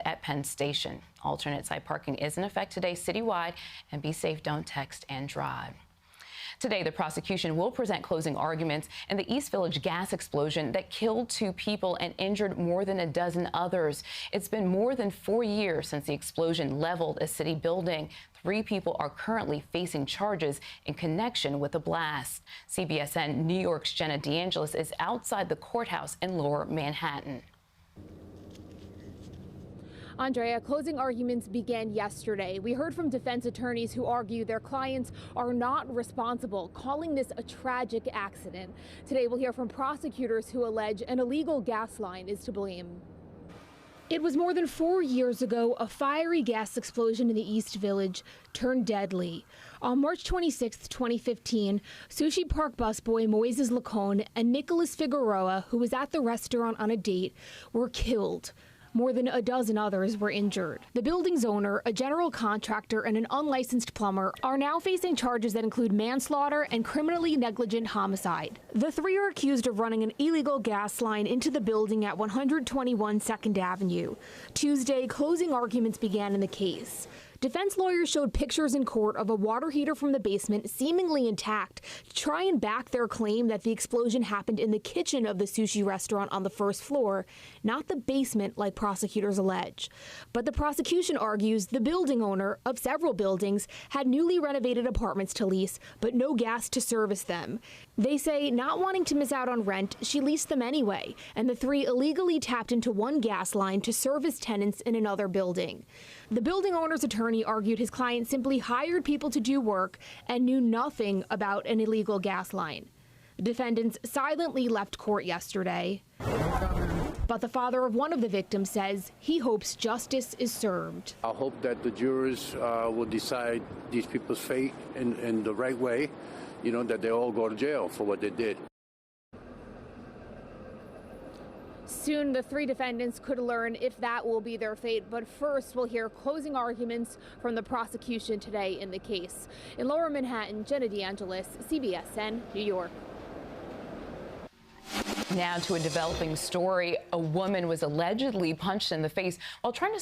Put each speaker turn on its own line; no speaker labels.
at Penn Station. Alternate side parking is in effect today citywide, and be safe, don't text and drive. Today, the prosecution will present closing arguments in the East Village gas explosion that killed 2 people and injured more than a dozen others. It's been more than 4 years since the explosion leveled a city building. 3 people are currently facing charges in connection with the blast. CBSN New York's Jenna DeAngelis is outside the courthouse in Lower Manhattan.
Andrea, closing arguments began yesterday. We heard from defense attorneys who argue their clients are not responsible, calling this a tragic accident. Today, we'll hear from prosecutors who allege an illegal gas line is to blame. It was more than 4 years ago, a fiery gas explosion in the East Village turned deadly. On March 26, 2015, Sushi Park busboy Moises Lacone and Nicholas Figueroa, who was at the restaurant on a date, were killed. More than a dozen others were injured. The building's owner, a general contractor, and an unlicensed plumber are now facing charges that include manslaughter and criminally negligent homicide. The 3 are accused of running an illegal gas line into the building at 121 2nd Avenue. Tuesday, closing arguments began in the case. Defense lawyers showed pictures in court of a water heater from the basement seemingly intact to try and back their claim that the explosion happened in the kitchen of the sushi restaurant on the 1st floor, not the basement like prosecutors allege. But the prosecution argues the building owner of several buildings had newly renovated apartments to lease, but no gas to service them. They say, not wanting to miss out on rent, she leased them anyway, and the 3 illegally tapped into one gas line to service tenants in another building. The building owner's attorney argued his client simply hired people to do work and knew nothing about an illegal gas line. The defendants silently left court yesterday. But the father of one of the victims says he hopes justice is served.
I hope that the jurors will decide these people's fate in the right way, that they all go to jail for what they did.
Soon, the 3 defendants could learn if that will be their fate. But first, we'll hear closing arguments from the prosecution today in the case. In Lower Manhattan, Jenna DeAngelis, CBSN, New York.
Now to a developing story. A woman was allegedly punched in the face while trying to